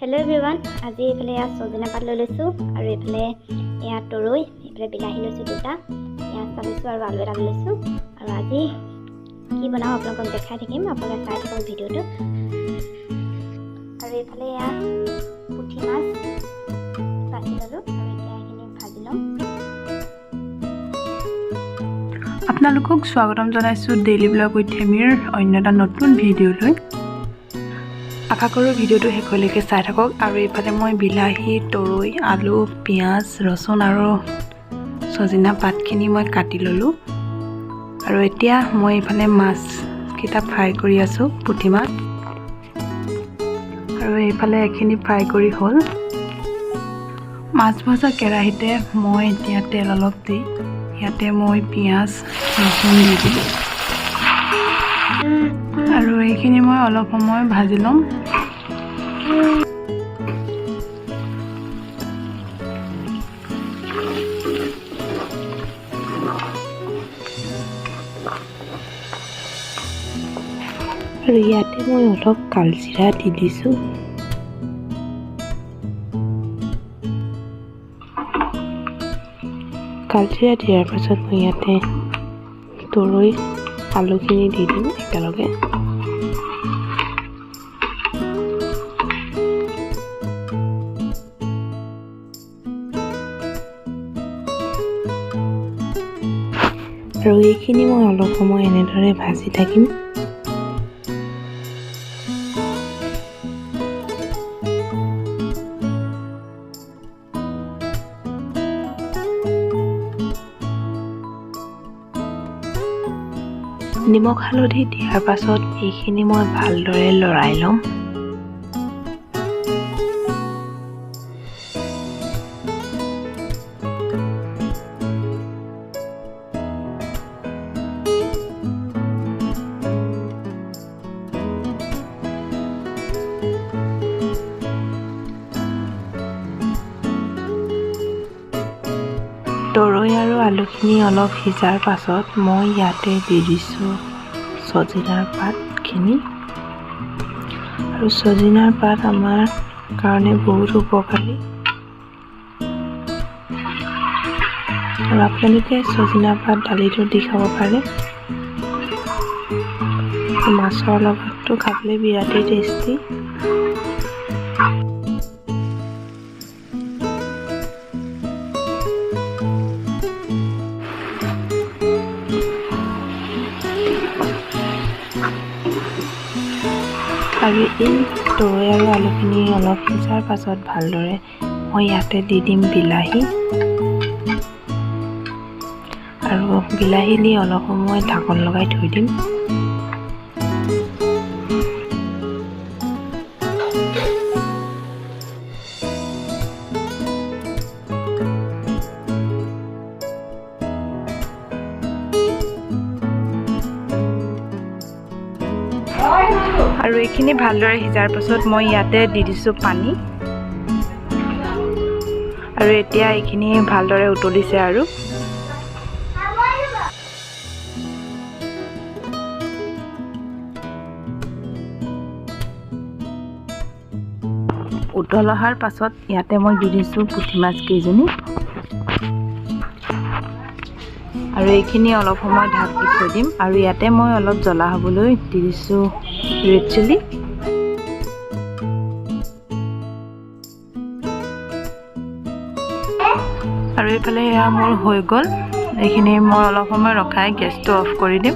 Hello everyone, আজি এফালে সজিনা পাত লৈ লৈছো আৰু এফালে এয়া তৰৈ এফালে বিলাহী লৈছো দুটা পিয়াজ লৈছো আৰু আলু এটা লৈছো আৰু আজি কি বনাও আপোনালোকক দেখাই থাকিম আপোনালোকে চাই থাকক ভিডিওটো আৰু এফালে এয়া পুঠি মাছ কাটি ললো আৰু এতিয়া এখিনি ভাজি লম আপোনালোকক স্বাগতম জনাইছো ডেইলি ব্লগ উইথ হেমিৰ অন্য এটা নতুন ভিডিও লৈ আশা কৰো ভিডিওটো শেষলৈকে চাই থাকক আৰু এইফালে মই বিলাহী তৰৈ আলু পিয়াজ ৰসুন আৰু সজিনা পাতখিনি মই কাটি ললো আৰু এতিয়া মই এইফালে মাছ কিটা ফ্ৰাই কৰি আছো পুঠি মাছ আৰু এইফালে এখিনি ফ্ৰাই কৰি হ'ল মাছ ভজা কেৰাহীতে মই এতিয়া তেল অলপ দি ইয়াতে মই পিয়াজ ৰসুন দি দিলো আৰু এইখিনি মই অলপ সময় ভাজি লম আৰু ইয়াতে মই অলপ কালজিৰা দি দিছো কালজিৰা দিয়াৰ পাছত মই ইয়াতে তৰৈ আলুখিনি দি দিম একেলগে আৰু এইখিনি মই অলপ সময় এনেদৰে ভাজি থাকিম নিমখ হালধি দিয়াৰ পাছত এইখিনি মই ভালদৰে লৰাই লম তৰৈ আৰু আলুখিনি অলপ সিজাৰ পাছত মই ইয়াতে দি দিছোঁ সজিনাৰ পাতখিনি আৰু সজিনাৰ পাত আমাৰ কাৰণে বহুত উপকাৰী আৰু আপোনালোকে সজিনাৰ পাত দালিটো দি খাব পাৰে মাছৰ লগতো খাবলৈ বিৰাটেই টেষ্টি আৰু এই তৰৈ আৰু আলুখিনি অলপ সিজাৰ পাছত ভালদৰে মই ইয়াতে দি দিম বিলাহী আৰু বিলাহী দি অলপ সময় ঢাকন লগাই থৈ দিম আৰু এইখিনি ভালদৰে সিজাৰ পাছত মই ইয়াতে দি দিছোঁ পানী আৰু এতিয়া এইখিনি ভালদৰে উতলিছে আৰু উতল অহাৰ পাছত ইয়াতে মই দি দিছোঁ পুঠি মাছ কেইজনী আৰু এইখিনি অলপ সময় ঢাকি থৈ দিম আৰু ইয়াতে মই অলপ জ্বলা হ'বলৈ দি দিছোঁ ৰেড চিলি আৰু এইফালে এয়া মোৰ হৈ গ'ল এইখিনি মই অলপ সময় ৰখাই গেছটো অফ কৰি দিম